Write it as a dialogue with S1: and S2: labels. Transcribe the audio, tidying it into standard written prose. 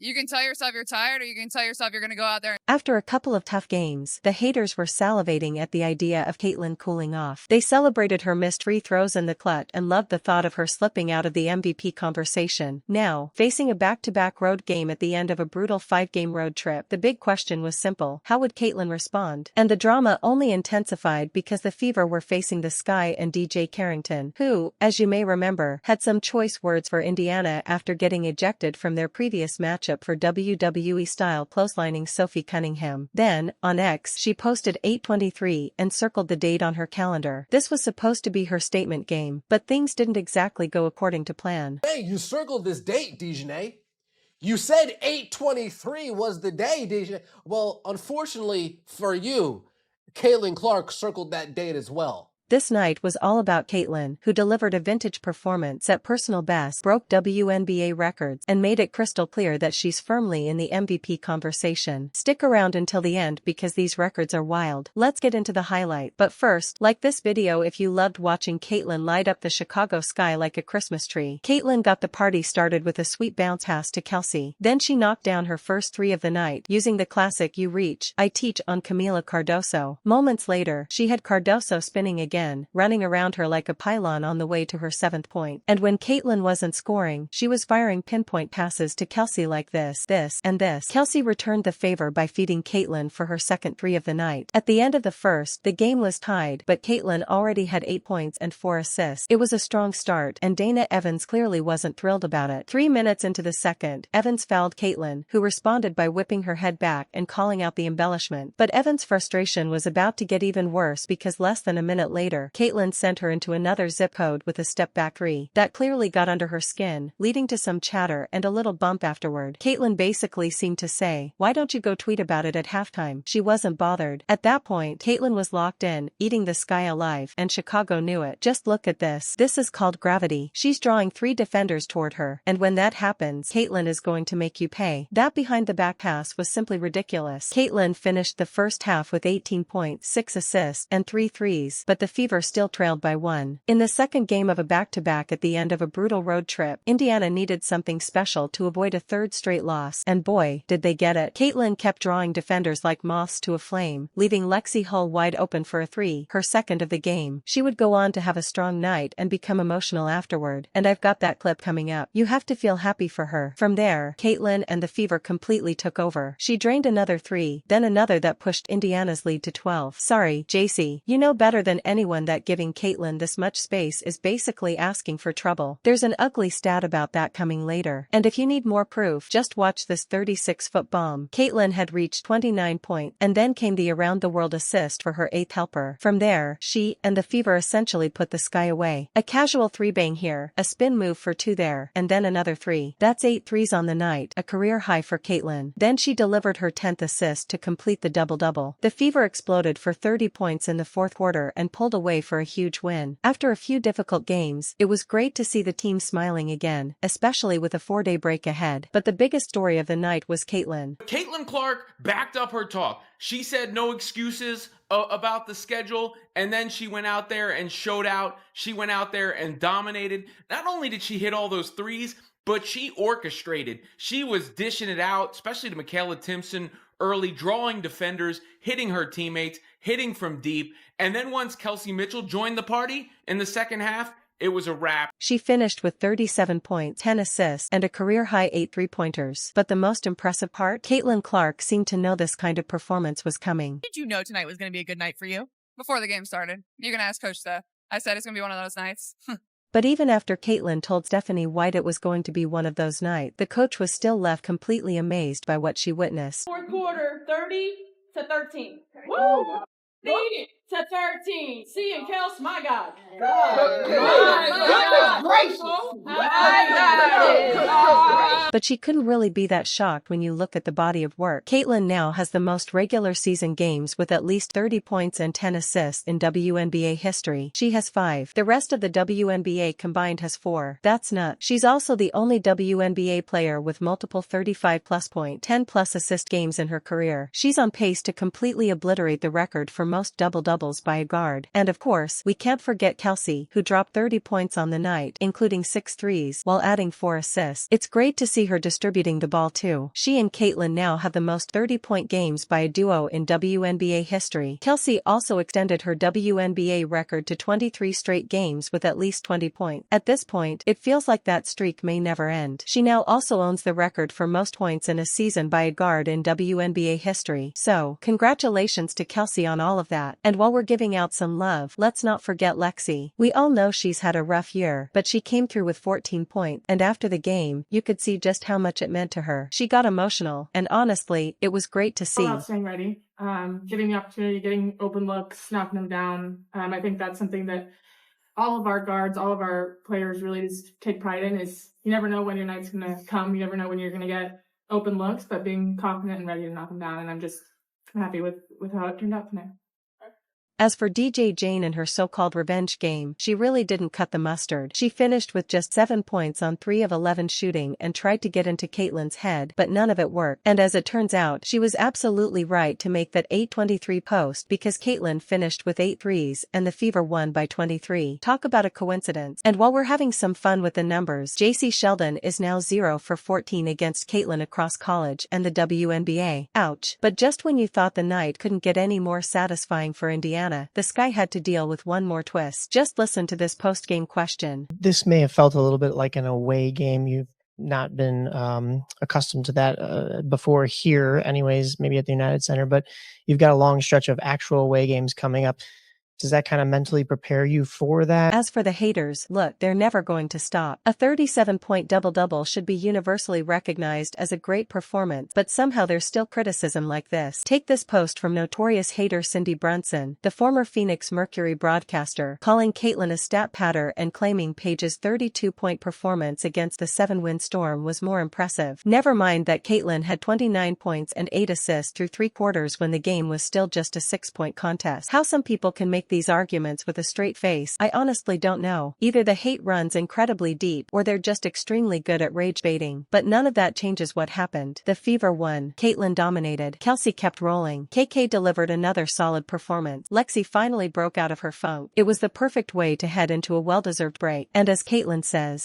S1: You can tell yourself you're tired, or you can tell yourself you're going to go out there.
S2: After a couple of tough games, the haters were salivating at the idea of Caitlyn cooling off. They celebrated her missed free throws in the clutch and loved the thought of her slipping out of the MVP conversation. Now, facing a back-to-back road game at the end of a brutal 5-game road trip, the big question was simple: how would Caitlyn respond? And the drama only intensified because the Fever were facing the Sky and DiJonai Carrington, who, as you may remember, had some choice words for Indiana after getting ejected from their previous matchup for WWE-style closelining Sophie Cunningham. Then, on X, she posted 8/23 and circled the date on her calendar. This was supposed to be her statement game, but things didn't exactly go according to plan.
S3: Hey, you circled this date, DiJonai. You said 8/23 was the day, DiJonai. Well, unfortunately for you, Caitlin Clark circled that date as well.
S2: This night was all about Caitlyn, who delivered a vintage performance at personal best, broke WNBA records, and made it crystal clear that she's firmly in the MVP conversation. Stick around until the end because these records are wild. Let's get into the highlight. But first, like this video if you loved watching Caitlyn light up the Chicago sky like a Christmas tree. Caitlyn got the party started with a sweet bounce pass to Kelsey. Then she knocked down her first 3 of the night, using the classic "You Reach, I Teach" on Camila Cardoso. Moments later, she had Cardoso spinning again, running around her like a pylon on the way to her 7th point. And when Caitlyn wasn't scoring, she was firing pinpoint passes to Kelsey like this, and this. Kelsey returned the favor by feeding Caitlyn for her second 3 of the night. At the end of the first, the game was tied, but Caitlyn already had 8 points and 4 assists. It was a strong start, and Dana Evans clearly wasn't thrilled about it. 3 minutes into the second, Evans fouled Caitlyn, who responded by whipping her head back and calling out the embellishment. But Evans' frustration was about to get even worse because less than a minute later, Caitlyn sent her into another zip code with a step-back 3. That clearly got under her skin, leading to some chatter and a little bump afterward. Caitlyn basically seemed to say, "Why don't you go tweet about it at halftime?" She wasn't bothered. At that point, Caitlyn was locked in, eating the Sky alive, and Chicago knew it. Just look at this. This is called gravity. She's drawing 3 defenders toward her, and when that happens, Caitlyn is going to make you pay. That behind-the-back pass was simply ridiculous. Caitlyn finished the first half with 18 points, 6 assists, and 3 threes, but the Fever still trailed by 1. In the second game of a back-to-back at the end of a brutal road trip, Indiana needed something special to avoid a 3rd straight loss, and boy, did they get it. Caitlyn kept drawing defenders like moths to a flame, leaving Lexi Hull wide open for a 3, her second of the game. She would go on to have a strong night and become emotional afterward, and I've got that clip coming up. You have to feel happy for her. From there, Caitlyn and the Fever completely took over. She drained another 3, then another that pushed Indiana's lead to 12. Sorry, JC, you know better than anyone that giving Caitlyn this much space is basically asking for trouble. There's an ugly stat about that coming later. And if you need more proof, just watch this 36-foot bomb. Caitlyn had reached 29 points, and then came the around-the-world assist for her 8th helper. From there, she and the Fever essentially put the Sky away. A casual 3-bang here, a spin move for 2 there, and then another 3. That's 8 threes on the night, a career high for Caitlyn. Then she delivered her 10th assist to complete the double-double. The Fever exploded for 30 points in the 4th quarter and pulled away for a huge win. After a few difficult games, it was great to see the team smiling again, especially with a 4-day break ahead. But the biggest story of the night was Caitlyn.
S4: Caitlyn Clark backed up her talk. She said no excuses about the schedule, and then she went out there and showed out. She went out there and dominated. Not only did she hit all those threes, but she orchestrated. She was dishing it out, especially to Michaela Timpson early, drawing defenders, hitting her teammates, hitting from deep. And then once Kelsey Mitchell joined the party in the second half, it was a wrap.
S2: She finished with 37 points, 10 assists, and a career-high 8 3-pointers. But the most impressive part? Caitlyn Clark seemed to know this kind of performance was coming.
S1: Did you know tonight was going to be a good night for you? Before the game started. You can ask Coach Steph. I said it's going to be one of those nights.
S2: But even after Caitlyn told Stephanie White it was going to be one of those nights, the coach was still left completely amazed by what she witnessed.
S5: 4th quarter, 30-13. Woo! 30-13. See and Kels, my God.
S2: But she couldn't really be that shocked when you look at the body of work. Caitlyn now has the most regular season games with at least 30 points and 10 assists in WNBA history. She has 5. The rest of the WNBA combined has 4. That's nuts. She's also the only WNBA player with multiple 35-plus point, 10-plus assist games in her career. She's on pace to completely obliterate the record for most double-double doubles by a guard. And of course, we can't forget Kelsey, who dropped 30 points on the night, including 6 threes, while adding 4 assists. It's great to see her distributing the ball too. She and Caitlin now have the most 30-point games by a duo in WNBA history. Kelsey also extended her WNBA record to 23 straight games with at least 20 points. At this point, it feels like that streak may never end. She now also owns the record for most points in a season by a guard in WNBA history. So, congratulations to Kelsey on all of that. And while we're giving out some love, let's not forget Lexi. We all know she's had a rough year, but she came through with 14 points, and after the game, you could see just how much it meant to her. She got emotional, and honestly, it was great to see.
S6: About staying ready, getting the opportunity, getting open looks, knocking them down. I think that's something that all of our guards, all of our players really just take pride in, is you never know when your night's going to come. You never know when you're going to get open looks, but being confident and ready to knock them down. And I'm just happy with how it turned out tonight.
S2: As for DJ Jane and her so-called revenge game, she really didn't cut the mustard. She finished with just 7 points on 3 of 11 shooting and tried to get into Caitlin's head, but none of it worked. And as it turns out, she was absolutely right to make that 8-23 post because Caitlin finished with 8 threes and the Fever won by 23. Talk about a coincidence. And while we're having some fun with the numbers, JC Sheldon is now 0 for 14 against Caitlin across college and the WNBA. Ouch. But just when you thought the night couldn't get any more satisfying for Indiana, the Sky had to deal with one more twist. Just listen to this post-game question.
S7: This may have felt a little bit like an away game. You've not been accustomed to that before here, anyways, maybe at the United Center, but you've got a long stretch of actual away games coming up. Does that kind of mentally prepare you for that?
S2: As for the haters, look, they're never going to stop. A 37-point double-double should be universally recognized as a great performance, but somehow there's still criticism like this. Take this post from notorious hater Cindy Brunson, the former Phoenix Mercury broadcaster, calling Caitlin a stat patter and claiming Paige's 32-point performance against the 7-win Storm was more impressive. Never mind that Caitlin had 29 points and 8 assists through 3 quarters when the game was still just a 6-point contest. How some people can make these arguments with a straight face, I honestly don't know. Either the hate runs incredibly deep or they're just extremely good at rage baiting. But none of that changes what happened. The Fever won. Caitlin dominated. Kelsey kept rolling. KK delivered another solid performance. Lexi finally broke out of her funk. It was the perfect way to head into a well-deserved break. And as Caitlin says,